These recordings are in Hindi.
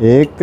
1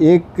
1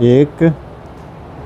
1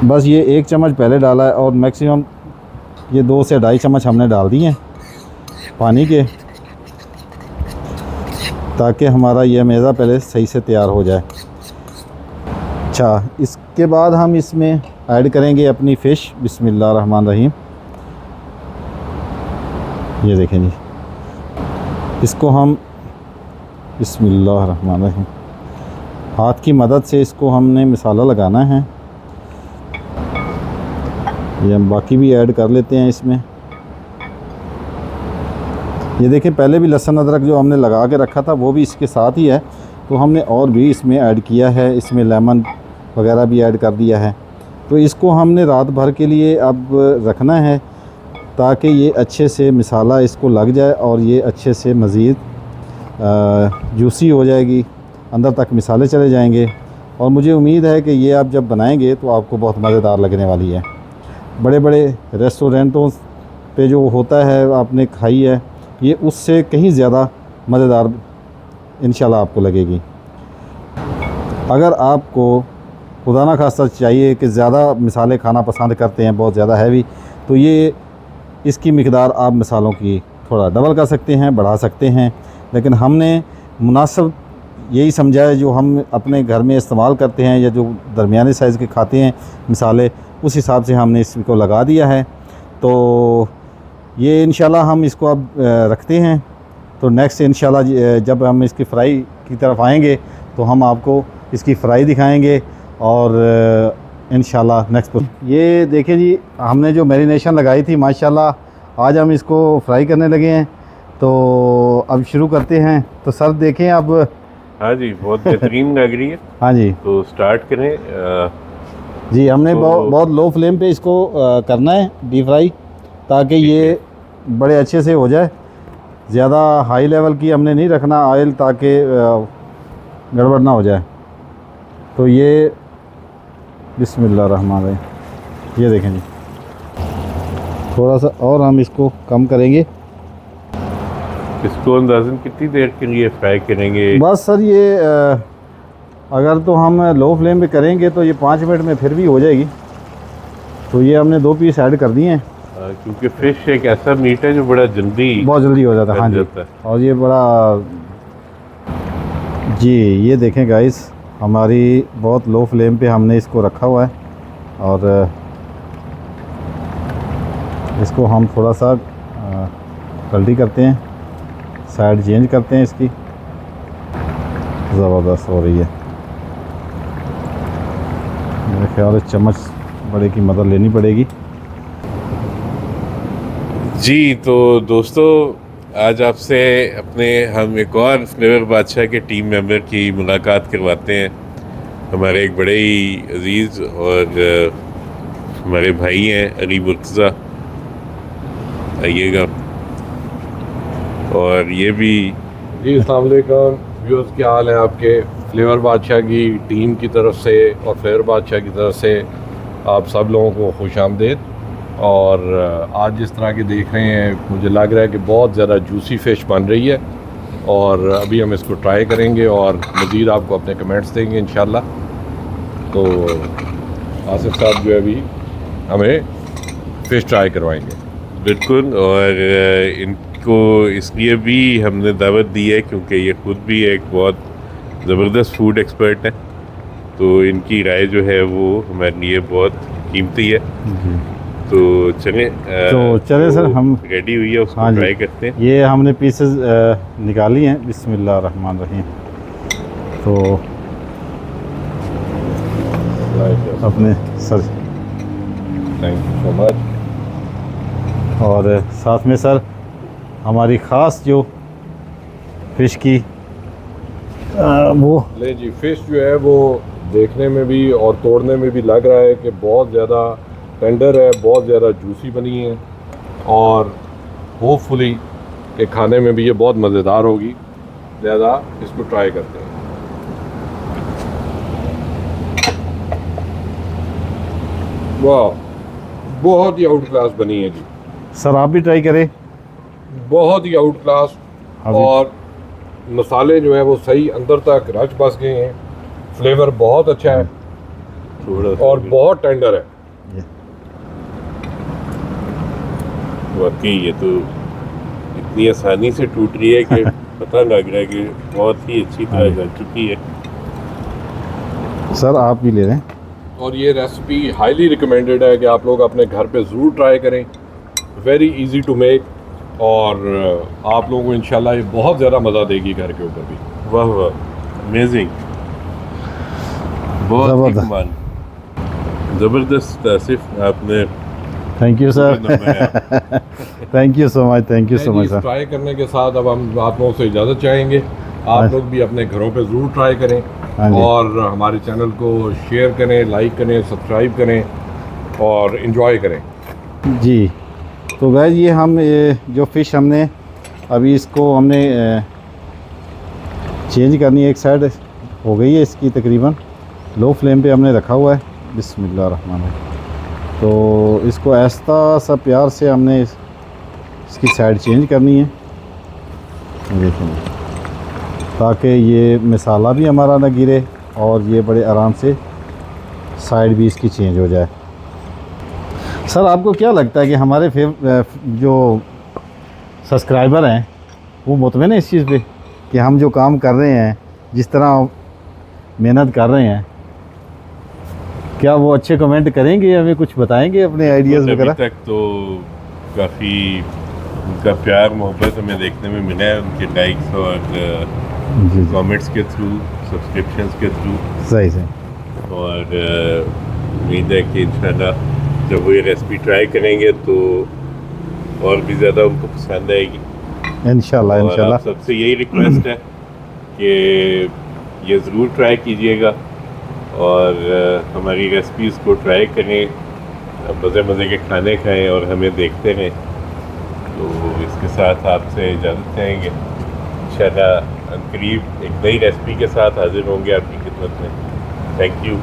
बस ये 1 चम्मच पहले डाला है और मैक्सिमम ये 2 से 2.5 चम्मच हमने डाल दिए हैं पानी के, ताकि हमारा ये मैदा पहले सही से तैयार हो जाए। अच्छा, इसके बाद हम इसमें ऐड करेंगे अपनी फ़िश। बिस्मिल्लाहिर्रहमानिर्रहीम। ये देखें जी, इसको हम बिस्मिल्लाहिर्रहमानिर्रहीम हाथ की मदद से इसको हमने मसाला लगाना है। ये हम बाकी भी ऐड कर लेते हैं इसमें। ये देखें, पहले भी लहसुन अदरक जो हमने लगा के रखा था वो भी इसके साथ ही है, तो हमने और भी इसमें ऐड किया है, इसमें लेमन वगैरह भी ऐड कर दिया है। तो इसको हमने रात भर के लिए अब रखना है, ताकि ये अच्छे से मसाला इसको लग जाए और ये अच्छे से मज़ीद जूसी हो जाएगी, अंदर तक मसाले चले जाएंगे। और मुझे उम्मीद है कि ये आप जब बनाएंगे तो आपको बहुत मज़ेदार लगने वाली है। बड़े बड़े रेस्टोरेंटों पे जो होता है आपने खाई है, ये उससे कहीं ज़्यादा मज़ेदार इंशाल्लाह आपको लगेगी। अगर आपको खुदा ना खास्ता चाहिए कि ज़्यादा मसाले खाना पसंद करते हैं, बहुत ज़्यादा हैवी, तो ये इसकी मिक़दार आप मसालों की थोड़ा डबल कर सकते हैं, बढ़ा सकते हैं। लेकिन हमने मुनासिब यही समझा है, जो हम अपने घर में इस्तेमाल करते हैं या जो दरमियाने साइज़ के खाते हैं मसाले, उस हिसाब से हमने इसको लगा दिया है। तो ये इंशाल्लाह हम इसको अब रखते हैं। तो नेक्स्ट इंशाल्लाह जब हम इसकी फ़्राई की तरफ आएंगे तो हम आपको इसकी फ़्राई दिखाएंगे और इंशाल्लाह नेक्स्ट। ये देखिए जी, हमने जो मैरिनेशन लगाई थी माशाल्लाह आज हम इसको फ्राई करने लगे हैं। तो अब शुरू करते हैं। तो सर देखें अब। हाँ जी, बहुत बेहतरीन लग रही है। हाँ जी, तो स्टार्ट करें। जी हमने बहुत लो फ्लेम पे इसको करना है डीप फ्राई, ताकि ये बड़े अच्छे से हो जाए। ज़्यादा हाई लेवल की हमने नहीं रखना ऑयल, ताकि गड़बड़ ना हो जाए। तो ये बिस्मिल्लाहिर्रहमानिर्रहीम, ये देखें जी, थोड़ा सा और हम इसको कम करेंगे। इसको अंदाज़न कितनी देर के लिए फ्राई करेंगे? बस सर ये अगर तो हम लो फ्लेम पे करेंगे तो ये 5 मिनट में फिर भी हो जाएगी। तो ये हमने 2 पीस ऐड कर दिए हैं, क्योंकि फ़िश एक ऐसा मीट है जो बहुत जल्दी हो जाता है। हाँ जी, और ये बड़ा जी, ये देखें गाइस, हमारी बहुत लो फ्लेम पे हमने इसको रखा हुआ है और इसको हम थोड़ा सा पलटी करते हैं, साइड चेंज करते हैं इसकी। ज़बरदस्त हो रही है। मेरे ख्याल से चम्मच बड़े की मदद लेनी पड़ेगी। जी तो दोस्तों, आज आपसे हम एक और फ्लेवर बादशाह के टीम मेंबर की मुलाकात करवाते हैं। हमारे एक बड़े ही अजीज़ और हमारे भाई हैं अली मुर्तज़ा, आइएगा। और ये भी जी अस्सलाम वालेकुम व्यूअर्स, क्या हाल है आपके? फ्लेवर बादशाह की टीम की तरफ से और फ्लेवर बादशाह की तरफ से आप सब लोगों को खुश आमदीद। और आज जिस तरह के देख रहे हैं, मुझे लग रहा है कि बहुत ज़्यादा जूसी फ़िश बन रही है और अभी हम इसको ट्राई करेंगे और मज़ीद आपको अपने कमेंट्स देंगे इंशाल्लाह। तो आसिफ साहब जो है अभी हमें फ़िश ट्राई करवाएंगे। बिल्कुल, और इनको इसलिए भी हमने दावत दी है क्योंकि ये खुद भी एक बहुत ज़बरदस्त फूड एक्सपर्ट है। तो इनकी राय जो है वो हमारे लिए बहुत कीमती है। तो चलें सर, हम रेडी हुई है, उसको हाँ ट्राई करते हैं। ये हमने पीसेस निकाली हैं। बिस्मिल्लाहिर्रहमानिर्रहीम। तो अपने sir, thank you so much. और साथ में सर हमारी ख़ास जो फ़िश की वो ले जी, फ़िश जो है वो देखने में भी और तोड़ने में भी लग रहा है कि बहुत ज़्यादा टेंडर है, बहुत ज़्यादा जूसी बनी है और होपफुली कि खाने में भी ये बहुत मज़ेदार होगी। ज़्यादा इसको ट्राई करते हैं। वाह, बहुत ही आउट क्लास बनी है जी, सर आप भी ट्राई करें। बहुत ही आउट क्लास। और मसाले जो है वो सही अंदर तक रच बस गए हैं, फ्लेवर बहुत अच्छा है थोड़ा सा और बहुत टेंडर है। ये वाकई ये तो इतनी आसानी से टूट रही है कि पता लग रहा है कि बहुत ही अच्छी तरह जल चुकी है। सर आप भी ले लें। और ये रेसिपी हाईली रिकमेंडेड है कि आप लोग अपने घर पे ज़रूर ट्राई करें। वेरी इजी टू मेक, और आप लोगों को इंशाल्लाह ये बहुत ज़्यादा मज़ा देगी घर के ऊपर भी। वाह वाह, अमेजिंग, बहुत ही ज़बरदस्त। कमाल, ज़बरदस्त आसिफ, आपने थैंक यू सर। बनाया। Thank you so much, thank you so much sir. Try करने के साथ अब हम आप लोगों से इजाज़त चाहेंगे। आप लोग भी अपने घरों पे ज़रूर ट्राई करें, हाँ जी। और हमारे चैनल को शेयर करें, लाइक करें, सब्सक्राइब करें और इन्जॉय करें। जी तो गाइस ये हम जो फ़िश हमने अभी इसको हमने चेंज करनी है, एक साइड हो गई है इसकी तकरीबन, लो फ्लेम पे हमने रखा हुआ है। बिस्मिल्लाहिर्रहमानिर्रहीम। तो इसको आहिस्ता सा प्यार से हमने इसकी साइड चेंज करनी है, देखें, ताकि ये मसाला भी हमारा ना गिरे और ये बड़े आराम से साइड भी इसकी चेंज हो जाए। सर आपको क्या लगता है कि हमारे जो सब्सक्राइबर हैं वो मुतमिन है इस चीज़ पे कि हम जो काम कर रहे हैं, जिस तरह मेहनत कर रहे हैं, क्या वो अच्छे कमेंट करेंगे, हमें कुछ बताएंगे अपने आइडियाज़ अभी वगैरह? तक तो काफ़ी उनका प्यार मोहब्बत हमें देखने में मिला है, उनके लाइक्स और जी कमेंट्स के थ्रू, सब्सक्रिप्शंस के थ्रू, सही सही। और उम्मीद है कि इंशाल्लाह जब वो ये रेसिपी ट्राई करेंगे तो और भी ज़्यादा उनको पसंद आएगी। इंशाल्लाह और इंशाल्लाह। आप सबसे यही रिक्वेस्ट है कि ये ज़रूर ट्राई कीजिएगा और हमारी रेसिपीज़ को ट्राई करें, मज़े मज़े के खाने खाएं और हमें देखते रहें। तो इसके साथ आपसे इजाज़त चाहेंगे। इंशाल्लाह करीब एक नई रेसिपी के साथ हाजिर होंगे आपकी खिदमत में। Thank you.